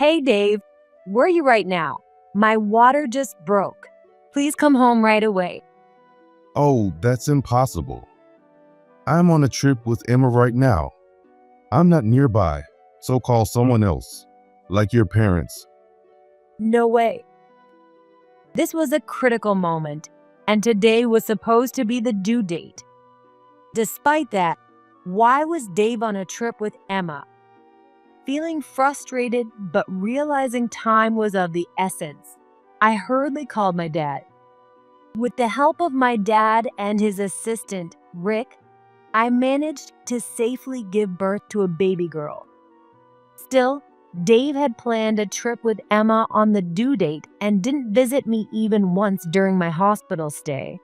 Hey Dave, where are you right now? My water just broke. Please come home right away. Oh, that's impossible. I'm on a trip with Emma right now. I'm not nearby, so call someone else, like your parents. No way. This was a critical moment, and today was supposed to be the due date. Despite that, why was Dave on a trip with Emma? Feeling frustrated but realizing time was of the essence, I hurriedly called my dad. With the help of my dad and his assistant, Rick, I managed to safely give birth to a baby girl. Still, Dave had planned a trip with Emma on the due date and didn't visit me even once during my hospital stay.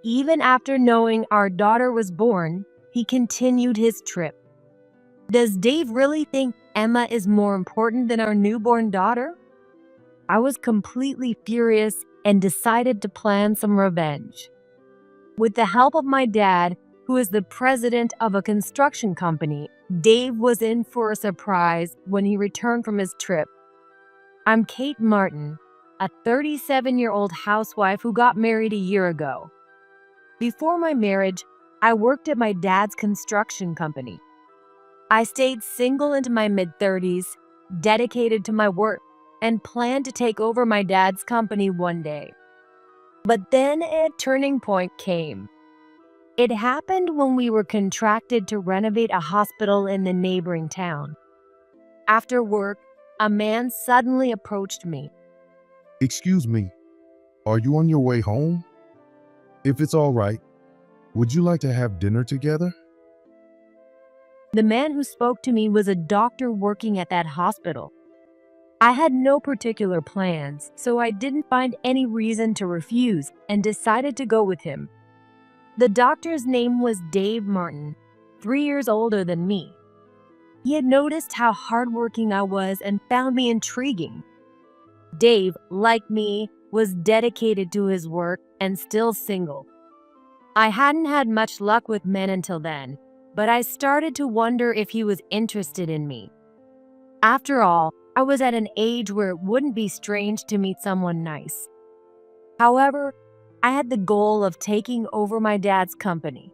Even after knowing our daughter was born, he continued his trip. Does Dave really think Emma is more important than our newborn daughter? I was completely furious and decided to plan some revenge. With the help of my dad, who is the president of a construction company, Dave was in for a surprise when he returned from his trip. I'm Kate Martin, a 37-year-old housewife who got married a year ago. Before my marriage, I worked at my dad's construction company. I stayed single into my mid-30s, dedicated to my work, and planned to take over my dad's company one day. But then a turning point came. It happened when we were contracted to renovate a hospital in the neighboring town. After work, a man suddenly approached me. Excuse me, are you on your way home? If it's all right, would you like to have dinner together? The man who spoke to me was a doctor working at that hospital. I had no particular plans, so I didn't find any reason to refuse and decided to go with him. The doctor's name was Dave Martin, 3 years older than me. He had noticed how hardworking I was and found me intriguing. Dave, like me, was dedicated to his work and still single. I hadn't had much luck with men until then, but I started to wonder if he was interested in me. After all, I was at an age where it wouldn't be strange to meet someone nice. However, I had the goal of taking over my dad's company.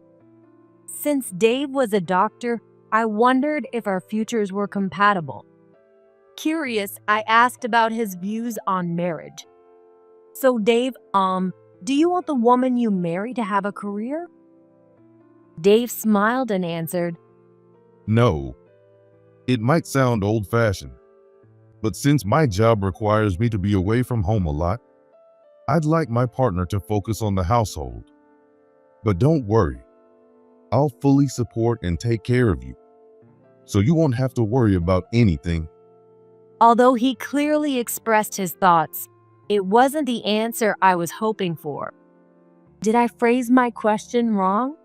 Since Dave was a doctor, I wondered if our futures were compatible. Curious, I asked about his views on marriage. So Dave, do you want the woman you marry to have a career? Dave smiled and answered, No. It might sound old-fashioned, but since my job requires me to be away from home a lot, I'd like my partner to focus on the household. But don't worry, I'll fully support and take care of you, so you won't have to worry about anything. Although he clearly expressed his thoughts, it wasn't the answer I was hoping for. Did I phrase my question wrong?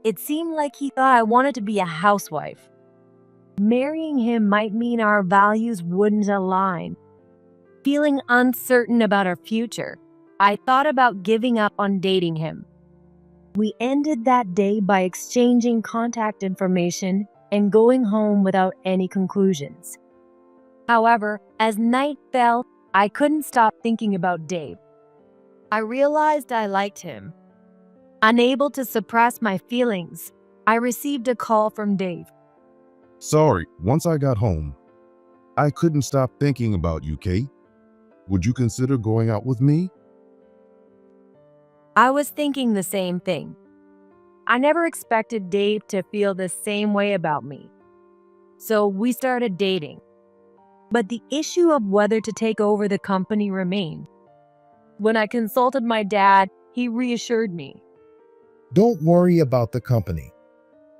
It seemed like he thought I wanted to be a housewife. Marrying him might mean our values wouldn't align. Feeling uncertain about our future, I thought about giving up on dating him. We ended that day by exchanging contact information and going home without any conclusions. However, as night fell, I couldn't stop thinking about Dave. I realized I liked him. Unable to suppress my feelings, I received a call from Dave. Sorry, once I got home, I couldn't stop thinking about you, Kate. Would you consider going out with me? I was thinking the same thing. I never expected Dave to feel the same way about me. So we started dating. But the issue of whether to take over the company remained. When I consulted my dad, he reassured me. Don't worry about the company.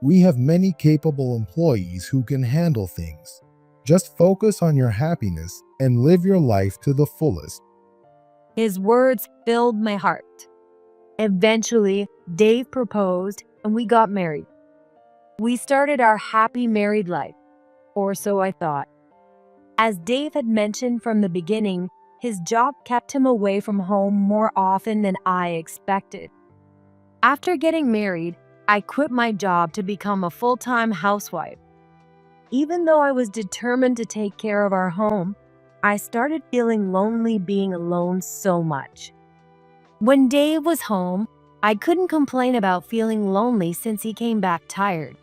We have many capable employees who can handle things. Just focus on your happiness and live your life to the fullest. His words filled my heart. Eventually, Dave proposed and we got married. We started our happy married life, or so I thought. As Dave had mentioned from the beginning, his job kept him away from home more often than I expected. After getting married, I quit my job to become a full-time housewife. Even though I was determined to take care of our home, I started feeling lonely being alone so much. When Dave was home, I couldn't complain about feeling lonely since he came back tired.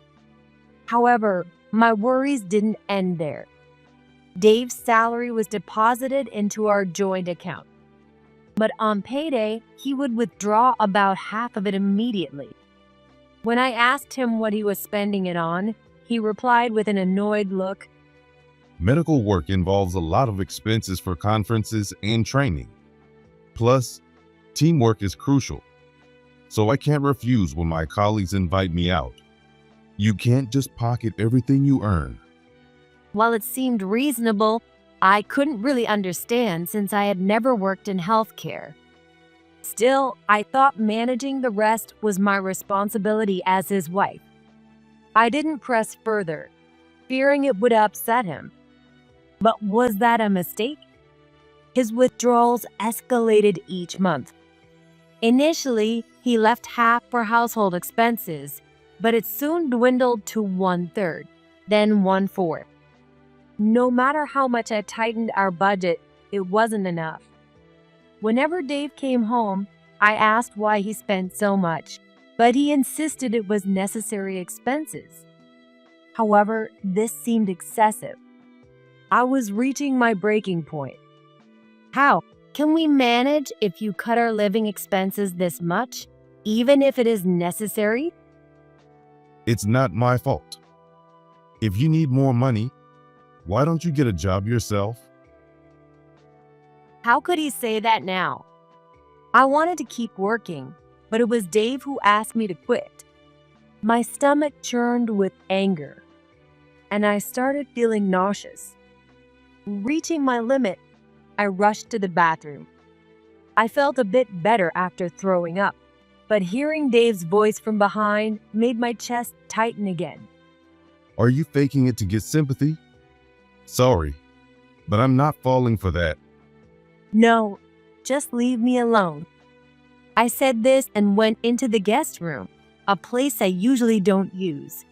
However, my worries didn't end there. Dave's salary was deposited into our joint account, but on payday, he would withdraw about half of it immediately. When I asked him what he was spending it on, he replied with an annoyed look, Medical work involves a lot of expenses for conferences and training. Plus, teamwork is crucial, so I can't refuse when my colleagues invite me out. You can't just pocket everything you earn. While it seemed reasonable, I couldn't really understand since I had never worked in healthcare. Still, I thought managing the rest was my responsibility as his wife. I didn't press further, fearing it would upset him. But was that a mistake? His withdrawals escalated each month. Initially, he left half for household expenses, but it soon dwindled to 1/3, then 1/4. No matter how much I tightened our budget, it wasn't enough. Whenever Dave came home, I asked why he spent so much, but he insisted it was necessary expenses. However, this seemed excessive. I was reaching my breaking point. How can we manage if you cut our living expenses this much, even if it is necessary? It's not my fault. If you need more money, why don't you get a job yourself? How could he say that now? I wanted to keep working, but it was Dave who asked me to quit. My stomach churned with anger, and I started feeling nauseous. Reaching my limit, I rushed to the bathroom. I felt a bit better after throwing up, but hearing Dave's voice from behind made my chest tighten again. Are you faking it to get sympathy? Sorry, but I'm not falling for that. No, just leave me alone. I said this and went into the guest room, a place I usually don't use.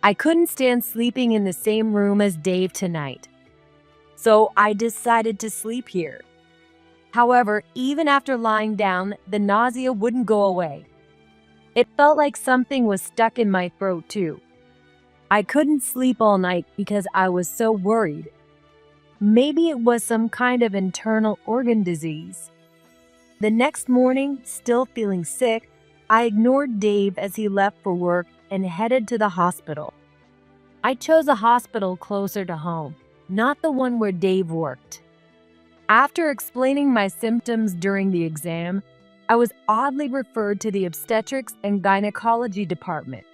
I couldn't stand sleeping in the same room as Dave tonight, so I decided to sleep here. However, even after lying down, the nausea wouldn't go away. It felt like something was stuck in my throat too. I couldn't sleep all night because I was so worried. Maybe it was some kind of internal organ disease. The next morning, still feeling sick, I ignored Dave as he left for work and headed to the hospital. I chose a hospital closer to home, not the one where Dave worked. After explaining my symptoms during the exam, I was oddly referred to the obstetrics and gynecology department.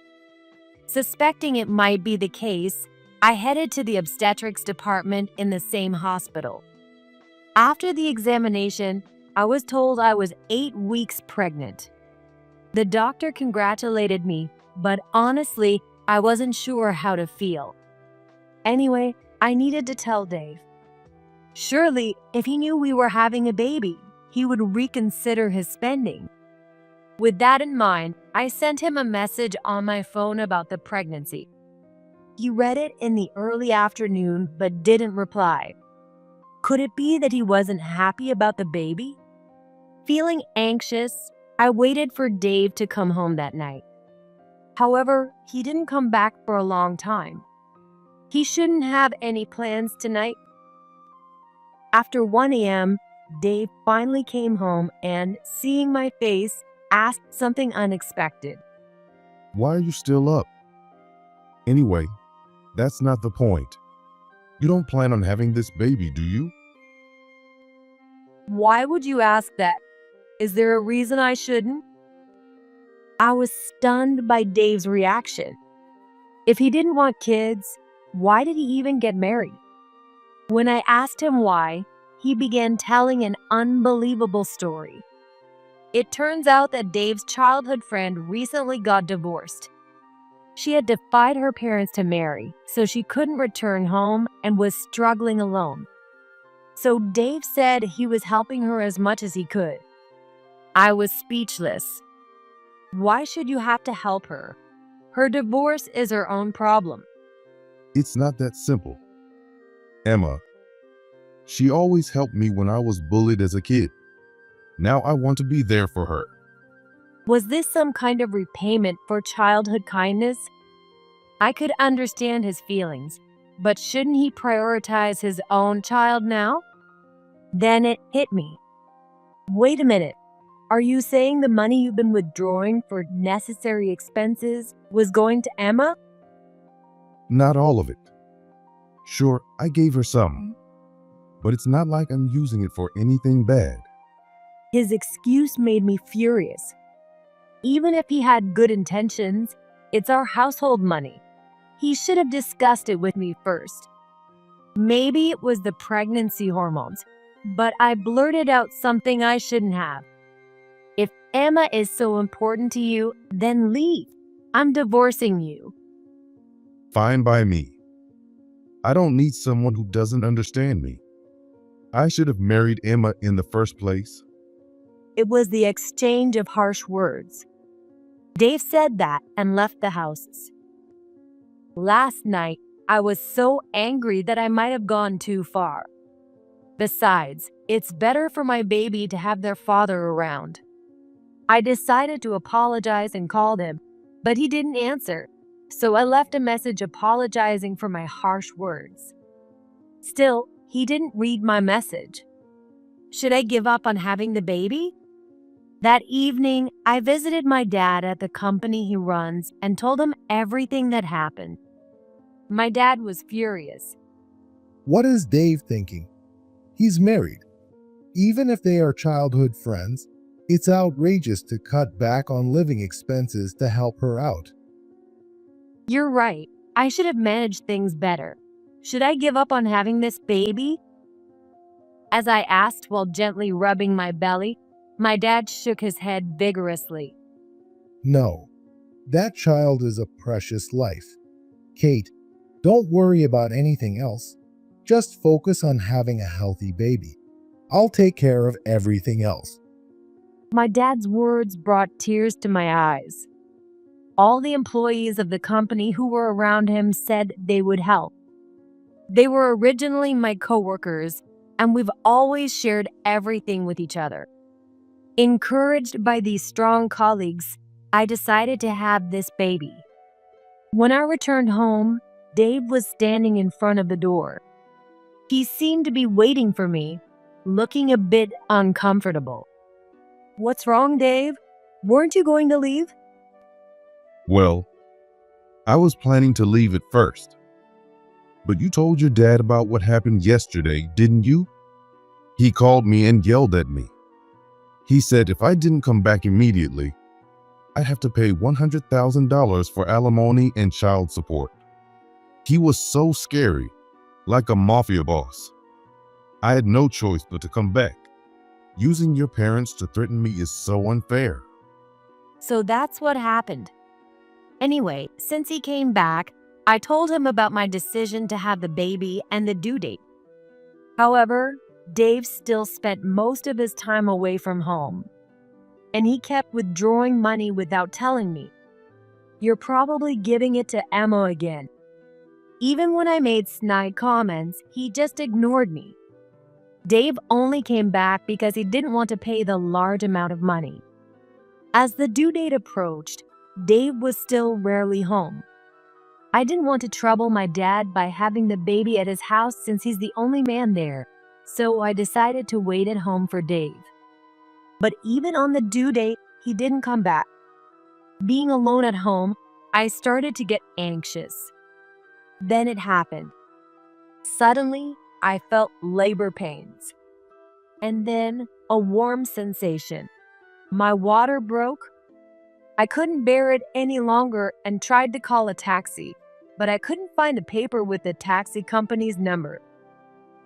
Suspecting it might be the case, I headed to the obstetrics department in the same hospital. After the examination, I was told I was 8 weeks pregnant. The doctor congratulated me, but honestly, I wasn't sure how to feel. Anyway, I needed to tell Dave. Surely, if he knew we were having a baby, he would reconsider his spending. With that in mind, I sent him a message on my phone about the pregnancy. He read it in the early afternoon but didn't reply. Could it be that he wasn't happy about the baby? Feeling anxious, I waited for Dave to come home that night. However, he didn't come back for a long time. He shouldn't have any plans tonight. After 1 a.m., Dave finally came home and, seeing my face, asked something unexpected. Why are you still up? Anyway, that's not the point. You don't plan on having this baby, do you? Why would you ask that? Is there a reason I shouldn't? I was stunned by Dave's reaction. If he didn't want kids, why did he even get married? When I asked him why, he began telling an unbelievable story. It turns out that Dave's childhood friend recently got divorced. She had defied her parents to marry, so she couldn't return home and was struggling alone. So Dave said he was helping her as much as he could. I was speechless. Why should you have to help her? Her divorce is her own problem. It's not that simple. Emma, she always helped me when I was bullied as a kid. Now I want to be there for her. Was this some kind of repayment for childhood kindness? I could understand his feelings, but shouldn't he prioritize his own child now? Then it hit me. Wait a minute. Are you saying the money you've been withdrawing for necessary expenses was going to Emma? Not all of it. Sure, I gave her some, but it's not like I'm using it for anything bad. His excuse made me furious. Even if he had good intentions, it's our household money. He should have discussed it with me first. Maybe it was the pregnancy hormones, but I blurted out something I shouldn't have. If Emma is so important to you, then leave. I'm divorcing you. Fine by me. I don't need someone who doesn't understand me. I should have married Emma in the first place. It was the exchange of harsh words. Dave said that and left the house. Last night, I was so angry that I might have gone too far. Besides, it's better for my baby to have their father around. I decided to apologize and called him, but he didn't answer, so I left a message apologizing for my harsh words. Still, he didn't read my message. Should I give up on having the baby? That evening, I visited my dad at the company he runs and told him everything that happened. My dad was furious. What is Dave thinking? He's married. Even if they are childhood friends, it's outrageous to cut back on living expenses to help her out. You're right. I should have managed things better. Should I give up on having this baby? As I asked while gently rubbing my belly, my dad shook his head vigorously. No, that child is a precious life. Kate, don't worry about anything else. Just focus on having a healthy baby. I'll take care of everything else. My dad's words brought tears to my eyes. All the employees of the company who were around him said they would help. They were originally my coworkers, and we've always shared everything with each other. Encouraged by these strong colleagues, I decided to have this baby. When I returned home, Dave was standing in front of the door. He seemed to be waiting for me, looking a bit uncomfortable. What's wrong, Dave? Weren't you going to leave? Well, I was planning to leave at first. But you told your dad about what happened yesterday, didn't you? He called me and yelled at me. He said if I didn't come back immediately, I'd have to pay $100,000 for alimony and child support. He was so scary, like a mafia boss. I had no choice but to come back. Using your parents to threaten me is so unfair. So that's what happened. Anyway, since he came back, I told him about my decision to have the baby and the due date. However, Dave still spent most of his time away from home, and he kept withdrawing money without telling me. You're probably giving it to Emma again. Even when I made snide comments, he just ignored me. Dave only came back because he didn't want to pay the large amount of money. As the due date approached, Dave was still rarely home. I didn't want to trouble my dad by having the baby at his house since he's the only man there, so I decided to wait at home for Dave. But even on the due date, he didn't come back. Being alone at home, I started to get anxious. Then it happened. Suddenly, I felt labor pains. And then a warm sensation. My water broke. I couldn't bear it any longer and tried to call a taxi, but I couldn't find a paper with the taxi company's number.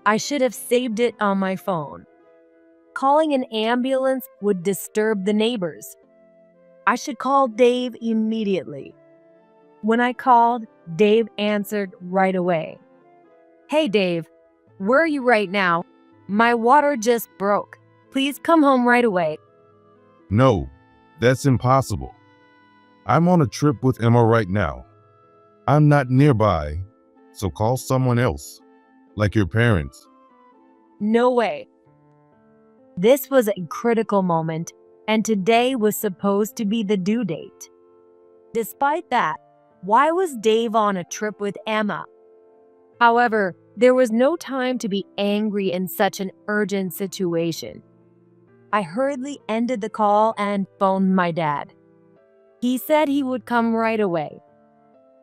I should have saved it on my phone. Calling an ambulance would disturb the neighbors. I should call Dave immediately. When I called, Dave answered right away. Hey Dave, where are you right now? My water just broke. Please come home right away. No, that's impossible. I'm on a trip with Emma right now. I'm not nearby, so call someone else, like your parents. No way. This was a critical moment, and today was supposed to be the due date. Despite that, why was Dave on a trip with Emma? However, there was no time to be angry in such an urgent situation. I hurriedly ended the call and phoned my dad. He said he would come right away.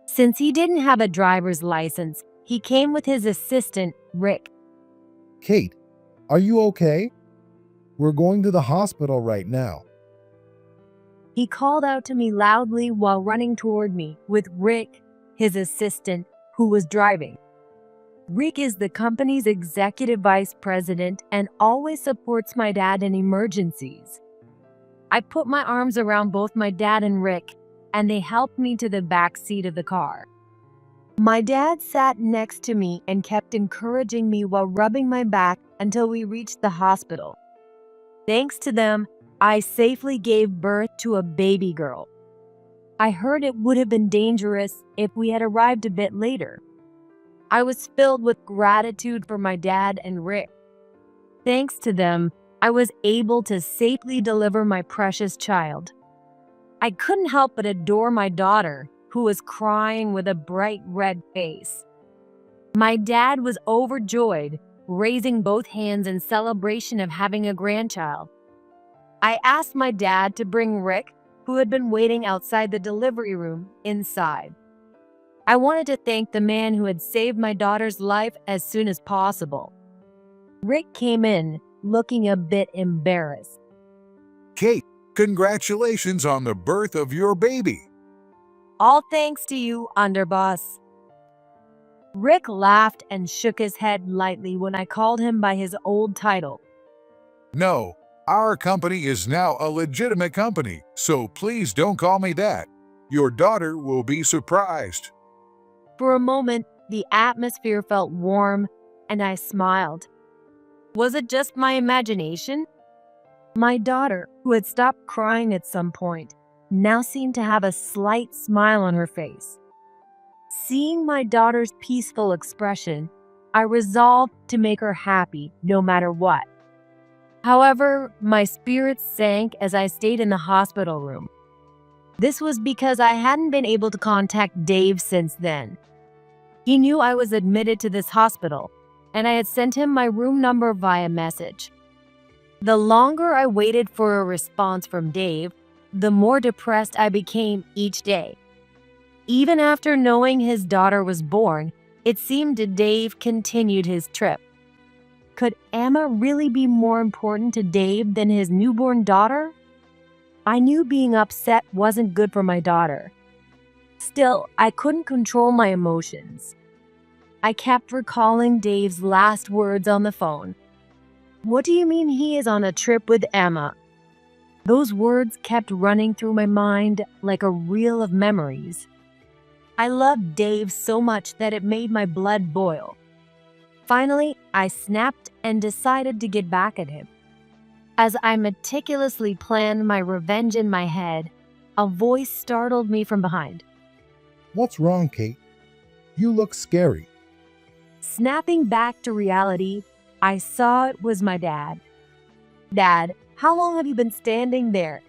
Since he didn't have a driver's license, he came with his assistant, Rick. Kate, are you okay? We're going to the hospital right now. He called out to me loudly while running toward me with Rick, his assistant, who was driving. Rick is the company's executive vice president and always supports my dad in emergencies. I put my arms around both my dad and Rick, and they helped me to the back seat of the car. My dad sat next to me and kept encouraging me while rubbing my back until we reached the hospital. Thanks to them, I safely gave birth to a baby girl. I heard it would have been dangerous if we had arrived a bit later. I was filled with gratitude for my dad and Rick. Thanks to them, I was able to safely deliver my precious child. I couldn't help but adore my daughter, who was crying with a bright red face. My dad was overjoyed, raising both hands in celebration of having a grandchild. I asked my dad to bring Rick, who had been waiting outside the delivery room, inside. I wanted to thank the man who had saved my daughter's life as soon as possible. Rick came in, looking a bit embarrassed. Kate, congratulations on the birth of your baby. All thanks to you, underboss. Rick laughed and shook his head lightly when I called him by his old title. No, our company is now a legitimate company, so please don't call me that. Your daughter will be surprised. For a moment, the atmosphere felt warm, and I smiled. Was it just my imagination? My daughter, who had stopped crying at some point, now seemed to have a slight smile on her face. Seeing my daughter's peaceful expression, I resolved to make her happy no matter what. However, my spirits sank as I stayed in the hospital room. This was because I hadn't been able to contact Dave since then. He knew I was admitted to this hospital, and I had sent him my room number via message. The longer I waited for a response from Dave, the more depressed I became each day. Even after knowing his daughter was born, it seemed Dave continued his trip. Could Emma really be more important to Dave than his newborn daughter? I knew being upset wasn't good for my daughter. Still, I couldn't control my emotions. I kept recalling Dave's last words on the phone. "What do you mean he is on a trip with Emma?" Those words kept running through my mind like a reel of memories. I loved Dave so much that it made my blood boil. Finally, I snapped and decided to get back at him. As I meticulously planned my revenge in my head, a voice startled me from behind. What's wrong, Kate? You look scary. Snapping back to reality, I saw it was my dad. "Dad, how long have you been standing there?"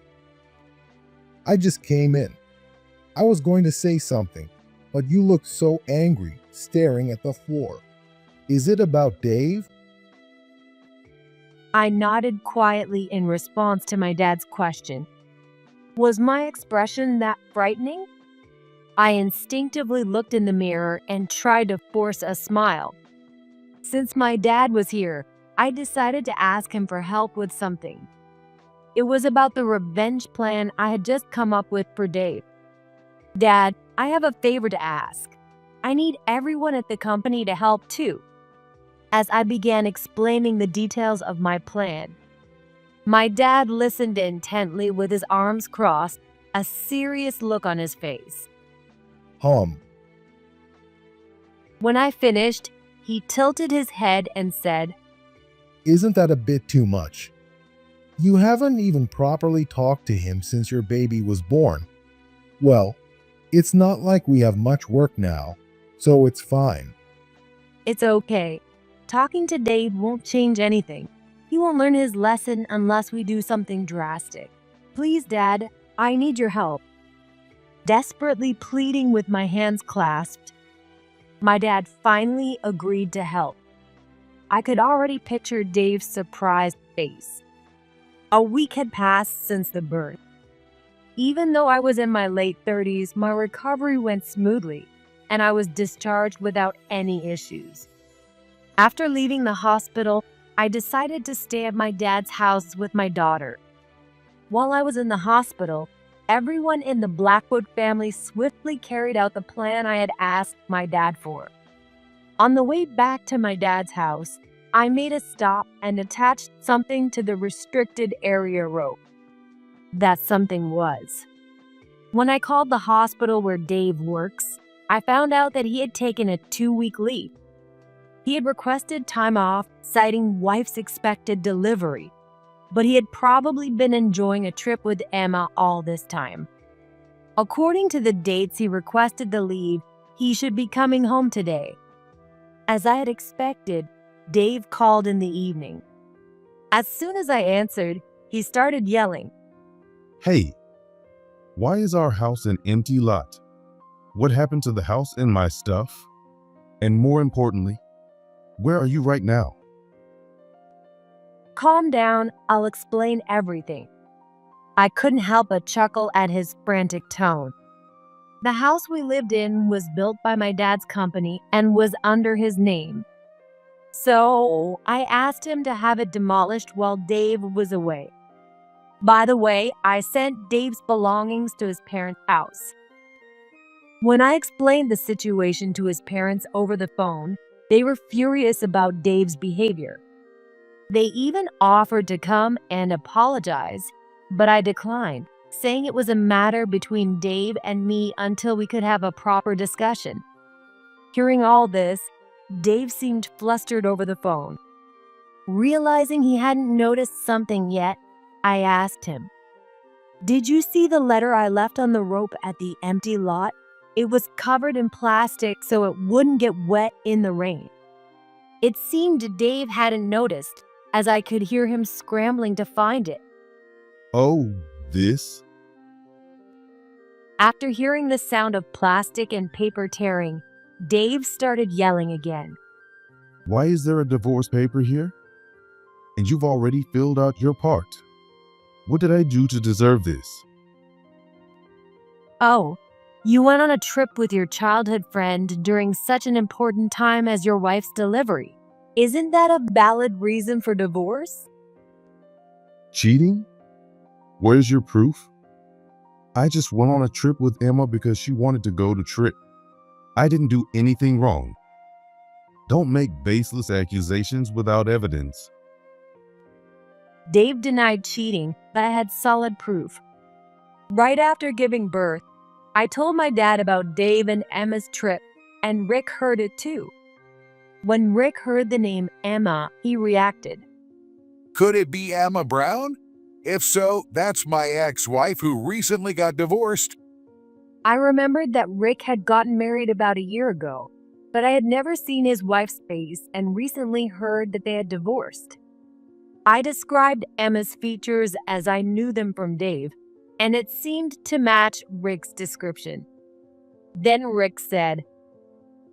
I just came in. I was going to say something, but you looked so angry, staring at the floor. Is it about Dave? I nodded quietly in response to my dad's question. Was my expression that frightening? I instinctively looked in the mirror and tried to force a smile. Since my dad was here, I decided to ask him for help with something. It was about the revenge plan I had just come up with for Dave. "Dad, I have a favor to ask. I need everyone at the company to help too." As I began explaining the details of my plan, my dad listened intently with his arms crossed, a serious look on his face. When I finished, he tilted his head and said, Isn't that a bit too much? You haven't even properly talked to him since your baby was born. Well, it's not like we have much work now, so it's fine. It's okay. Talking to Dave won't change anything. He won't learn his lesson unless we do something drastic. Please, Dad, I need your help. Desperately pleading with my hands clasped, my dad finally agreed to help. I could already picture Dave's surprised face. A week had passed since the birth. Even though I was in my late 30s, my recovery went smoothly, and I was discharged without any issues. After leaving the hospital, I decided to stay at my dad's house with my daughter. While I was in the hospital, everyone in the Blackwood family swiftly carried out the plan I had asked my dad for. On the way back to my dad's house, I made a stop and attached something to the restricted area rope. That something was. When I called the hospital where Dave works, I found out that he had taken a 2-week leave. He had requested time off, citing wife's expected delivery, but he had probably been enjoying a trip with Emma all this time. According to the dates he requested the leave, he should be coming home today. As I had expected, Dave called in the evening. As soon as I answered, he started yelling. Hey, why is our house an empty lot? What happened to the house and my stuff? And more importantly, where are you right now? Calm down, I'll explain everything. I couldn't help but chuckle at his frantic tone. The house we lived in was built by my dad's company and was under his name. So I asked him to have it demolished while Dave was away. By the way, I sent Dave's belongings to his parents' house. When I explained the situation to his parents over the phone, they were furious about Dave's behavior. They even offered to come and apologize, but I declined, saying it was a matter between Dave and me until we could have a proper discussion. Hearing all this, Dave seemed flustered over the phone. Realizing he hadn't noticed something yet, I asked him, "Did you see the letter I left on the rope at the empty lot? It was covered in plastic so it wouldn't get wet in the rain." It seemed Dave hadn't noticed, as I could hear him scrambling to find it. Oh, this? After hearing the sound of plastic and paper tearing, Dave started yelling again. Why is there a divorce paper here? And you've already filled out your part. What did I do to deserve this? Oh, you went on a trip with your childhood friend during such an important time as your wife's delivery. Isn't that a valid reason for divorce? Cheating? Where's your proof? I just went on a trip with Emma because she wanted to go to trip. I didn't do anything wrong. Don't make baseless accusations without evidence. Dave denied cheating, but I had solid proof. Right after giving birth, I told my dad about Dave and Emma's trip, and Rick heard it too. When Rick heard the name Emma, he reacted. Could it be Emma Brown? If so, that's my ex-wife who recently got divorced. I remembered that Rick had gotten married about a year ago, but I had never seen his wife's face and recently heard that they had divorced. I described Emma's features as I knew them from Dave, and it seemed to match Rick's description. Then Rick said,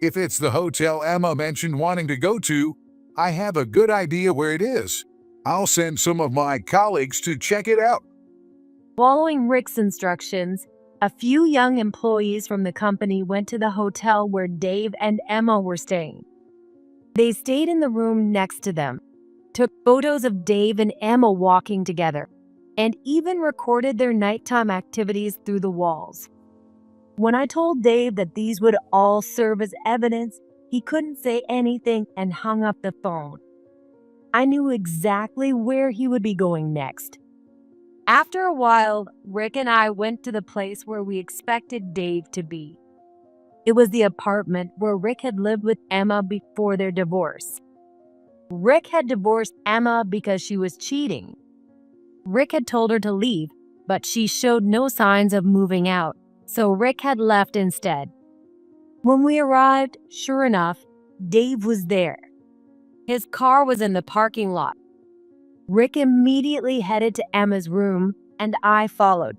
If it's the hotel Emma mentioned wanting to go to, I have a good idea where it is. I'll send some of my colleagues to check it out. Following Rick's instructions, a few young employees from the company went to the hotel where Dave and Emma were staying. They stayed in the room next to them, took photos of Dave and Emma walking together, and even recorded their nighttime activities through the walls. When I told Dave that these would all serve as evidence, he couldn't say anything and hung up the phone. I knew exactly where he would be going next. After a while, Rick and I went to the place where we expected Dave to be. It was the apartment where Rick had lived with Emma before their divorce. Rick had divorced Emma because she was cheating. Rick had told her to leave, but she showed no signs of moving out, so Rick had left instead. When we arrived, sure enough, Dave was there. His car was in the parking lot. Rick immediately headed to Emma's room, and I followed.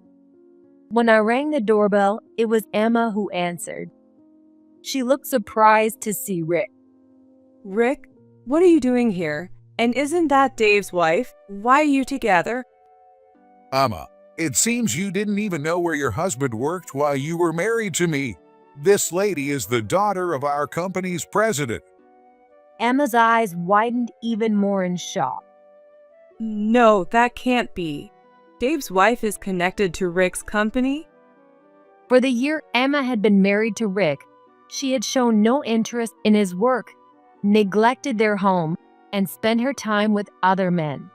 When I rang the doorbell, it was Emma who answered. She looked surprised to see Rick. Rick, what are you doing here? And isn't that Dave's wife? Why are you together? Emma, it seems you didn't even know where your husband worked while you were married to me. This lady is the daughter of our company's president. Emma's eyes widened even more in shock. No, that can't be. Dave's wife is connected to Rick's company? For the year Emma had been married to Rick, she had shown no interest in his work, neglected their home, and spent her time with other men.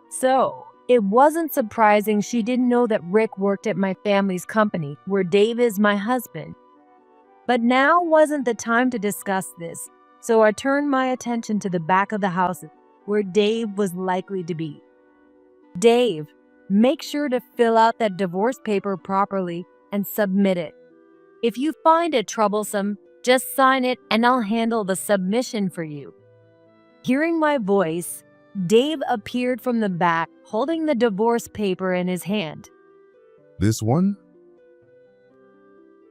So, it wasn't surprising she didn't know that Rick worked at my family's company, where Dave is my husband. But now wasn't the time to discuss this, so I turned my attention to the back of the house, where Dave was likely to be. Dave, make sure to fill out that divorce paper properly and submit it. If you find it troublesome, just sign it and I'll handle the submission for you. Hearing my voice, Dave appeared from the back holding the divorce paper in his hand. This one?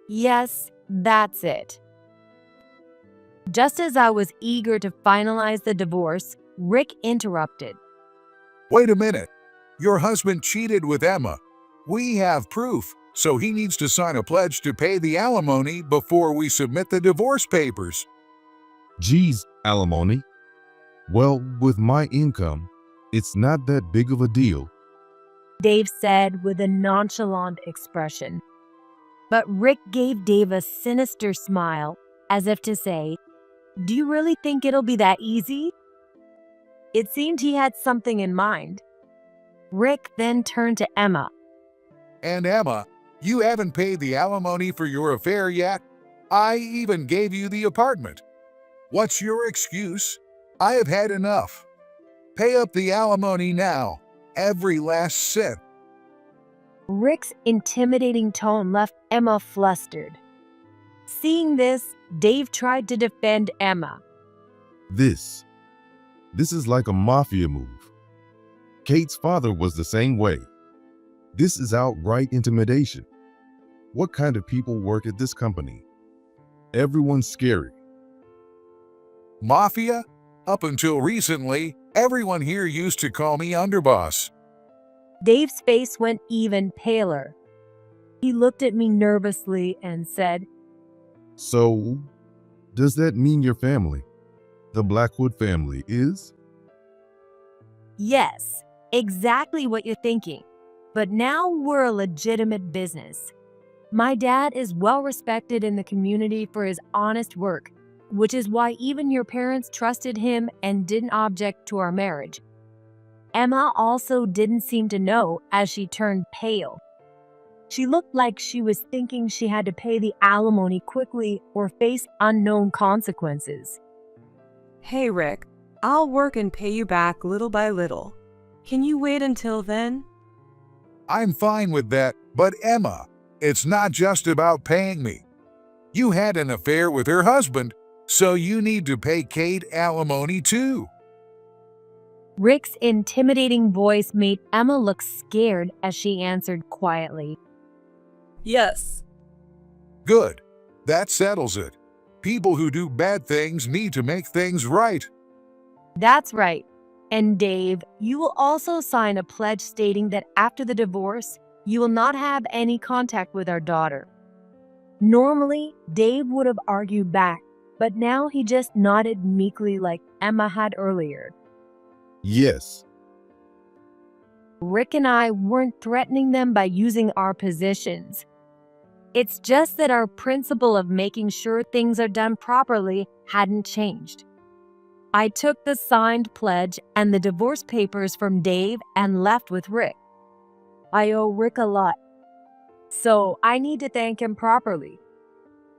Yes, that's it. Just as I was eager to finalize the divorce, Rick interrupted. Wait a minute. Your husband cheated with Emma. We have proof, so he needs to sign a pledge to pay the alimony before we submit the divorce papers. Geez, alimony. Well, with my income, it's not that big of a deal. Dave said with a nonchalant expression. But Rick gave Dave a sinister smile, as if to say, "Do you really think it'll be that easy?" It seemed he had something in mind. Rick then turned to Emma. And Emma, you haven't paid the alimony for your affair yet. I even gave you the apartment. What's your excuse? I have had enough. Pay up the alimony now, every last cent. Rick's intimidating tone left Emma flustered. Seeing this, Dave tried to defend Emma. This is like a mafia move. Kate's father was the same way. This is outright intimidation. What kind of people work at this company? Everyone's scary. Mafia? Up until recently, everyone here used to call me underboss. Dave's face went even paler. He looked at me nervously and said, So, does that mean your family, the Blackwood family, is? "Yes, exactly what you're thinking. But now we're a legitimate business. My dad is well respected in the community for his honest work, which is why even your parents trusted him and didn't object to our marriage." Emma also didn't seem to know as she turned pale. She looked like she was thinking she had to pay the alimony quickly or face unknown consequences. Hey Rick, I'll work and pay you back little by little. Can you wait until then? I'm fine with that, but Emma, it's not just about paying me. You had an affair with her husband, so you need to pay Kate alimony too. Rick's intimidating voice made Emma look scared as she answered quietly. Yes. Good. That settles it. People who do bad things need to make things right. That's right. And Dave, you will also sign a pledge stating that after the divorce, you will not have any contact with our daughter. Normally, Dave would have argued back, but now he just nodded meekly like Emma had earlier. Yes. Rick and I weren't threatening them by using our positions. It's just that our principle of making sure things are done properly hadn't changed. I took the signed pledge and the divorce papers from Dave and left with Rick. I owe Rick a lot, so I need to thank him properly.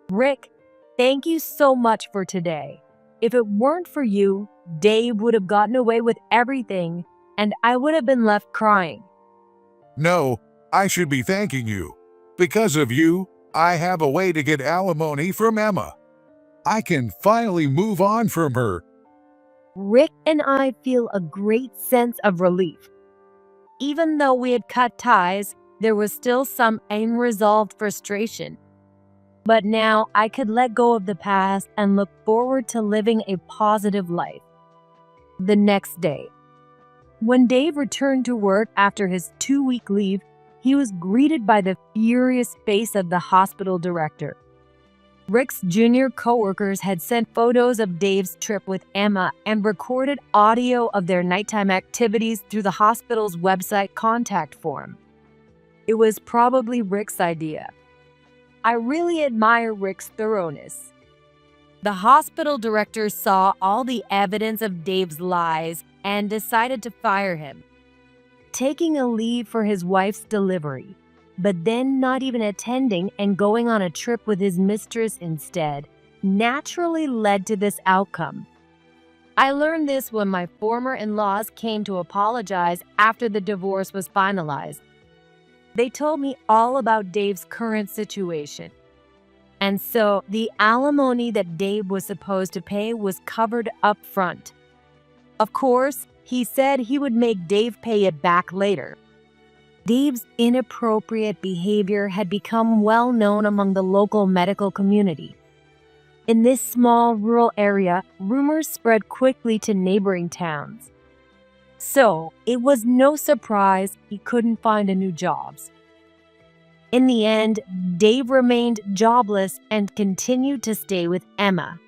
Rick, thank you so much for today. If it weren't for you, Dave would have gotten away with everything, and I would have been left crying. No, I should be thanking you. Because of you, I have a way to get alimony from Emma. I can finally move on from her. Rick and I feel a great sense of relief. Even though we had cut ties, there was still some unresolved frustration. But now I could let go of the past and look forward to living a positive life. The next day, when Dave returned to work after his 2-week leave, he was greeted by the furious face of the hospital director. Rick's junior coworkers had sent photos of Dave's trip with Emma and recorded audio of their nighttime activities through the hospital's website contact form. It was probably Rick's idea. I really admire Rick's thoroughness. The hospital director saw all the evidence of Dave's lies and decided to fire him, taking a leave for his wife's delivery, but then not even attending and going on a trip with his mistress instead, naturally led to this outcome. I learned this when my former in-laws came to apologize after the divorce was finalized. They told me all about Dave's current situation. And so the alimony that Dave was supposed to pay was covered up front. Of course, he said he would make Dave pay it back later. Dave's inappropriate behavior had become well known among the local medical community. In this small rural area, rumors spread quickly to neighboring towns. So, it was no surprise he couldn't find a new job. In the end, Dave remained jobless and continued to stay with Emma.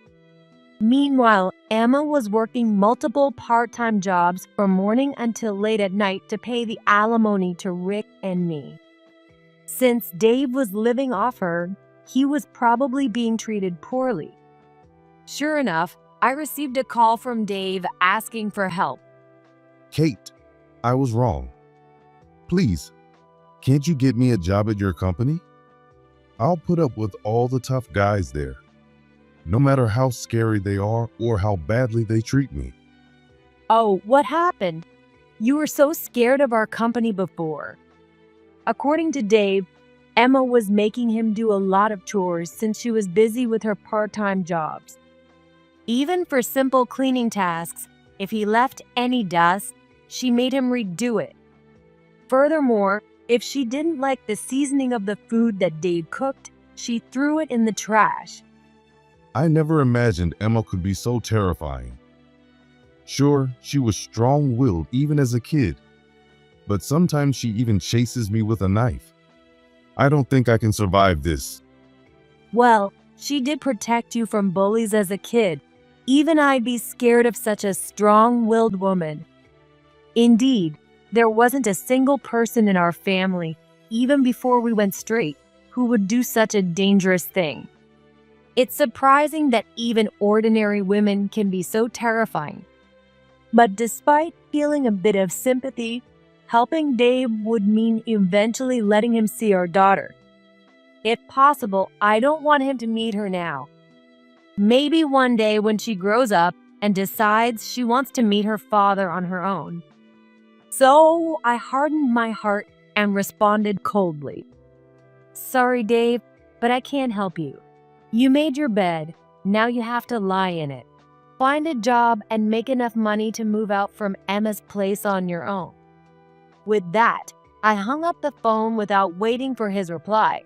Meanwhile, Emma was working multiple part-time jobs from morning until late at night to pay the alimony to Rick and me. Since Dave was living off her, he was probably being treated poorly. Sure enough, I received a call from Dave asking for help. Kate, I was wrong. Please, can't you get me a job at your company? I'll put up with all the tough guys there, no matter how scary they are or how badly they treat me. Oh, what happened? You were so scared of our company before. According to Dave, Emma was making him do a lot of chores since she was busy with her part-time jobs. Even for simple cleaning tasks, if he left any dust, she made him redo it. Furthermore, if she didn't like the seasoning of the food that Dave cooked, she threw it in the trash. I never imagined Emma could be so terrifying. Sure, she was strong-willed even as a kid, but sometimes she even chases me with a knife. I don't think I can survive this. Well, she did protect you from bullies as a kid. Even I'd be scared of such a strong-willed woman. Indeed, there wasn't a single person in our family, even before we went straight, who would do such a dangerous thing. It's surprising that even ordinary women can be so terrifying. But despite feeling a bit of sympathy, helping Dave would mean eventually letting him see our daughter. If possible, I don't want him to meet her now. Maybe one day when she grows up and decides she wants to meet her father on her own. So I hardened my heart and responded coldly. Sorry, Dave, but I can't help you. You made your bed, now you have to lie in it. Find a job and make enough money to move out from Emma's place on your own. With that, I hung up the phone without waiting for his reply.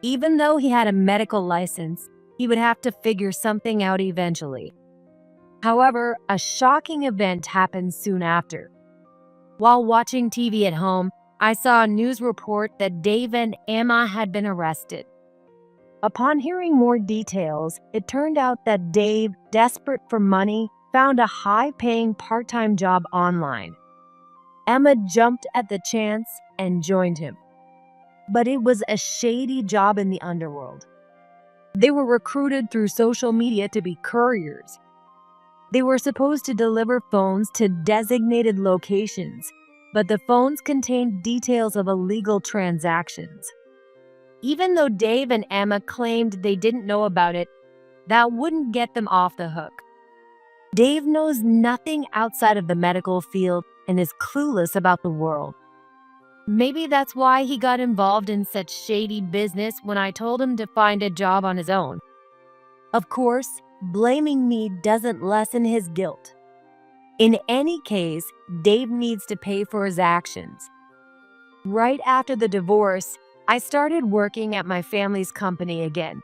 Even though he had a medical license, he would have to figure something out eventually. However, a shocking event happened soon after. While watching TV at home, I saw a news report that Dave and Emma had been arrested. Upon hearing more details, it turned out that Dave, desperate for money, found a high-paying part-time job online. Emma jumped at the chance and joined him. But it was a shady job in the underworld. They were recruited through social media to be couriers. They were supposed to deliver phones to designated locations, but the phones contained details of illegal transactions. Even though Dave and Emma claimed they didn't know about it, that wouldn't get them off the hook. Dave knows nothing outside of the medical field and is clueless about the world. Maybe that's why he got involved in such shady business when I told him to find a job on his own. Of course, blaming me doesn't lessen his guilt. In any case, Dave needs to pay for his actions. Right after the divorce, I started working at my family's company again.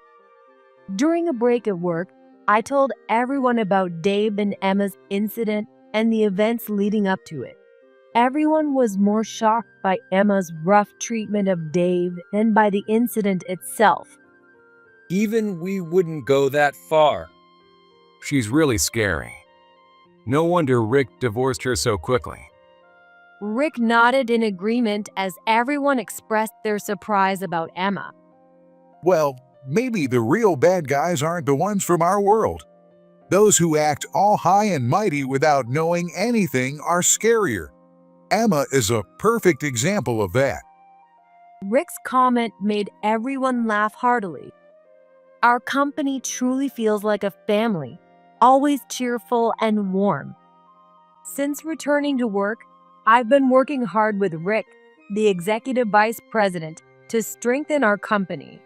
During a break at work, I told everyone about Dave and Emma's incident and the events leading up to it. Everyone was more shocked by Emma's rough treatment of Dave than by the incident itself. Even we wouldn't go that far. She's really scary. No wonder Rick divorced her so quickly. Rick nodded in agreement as everyone expressed their surprise about Emma. Well, maybe the real bad guys aren't the ones from our world. Those who act all high and mighty without knowing anything are scarier. Emma is a perfect example of that. Rick's comment made everyone laugh heartily. Our company truly feels like a family, always cheerful and warm. Since returning to work, I've been working hard with Rick, the executive vice president, to strengthen our company.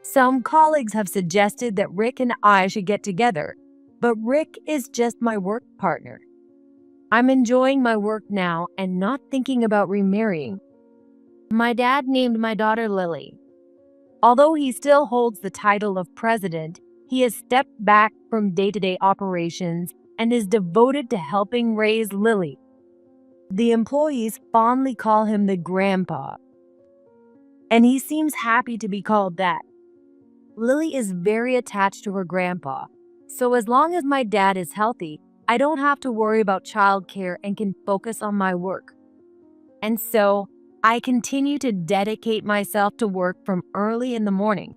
Some colleagues have suggested that Rick and I should get together, but Rick is just my work partner. I'm enjoying my work now and not thinking about remarrying. My dad named my daughter Lily. Although he still holds the title of president, he has stepped back from day-to-day operations and is devoted to helping raise Lily. The employees fondly call him the grandpa, and he seems happy to be called that. Lily is very attached to her grandpa, so as long as my dad is healthy, I don't have to worry about childcare and can focus on my work. And so, I continue to dedicate myself to work from early in the morning.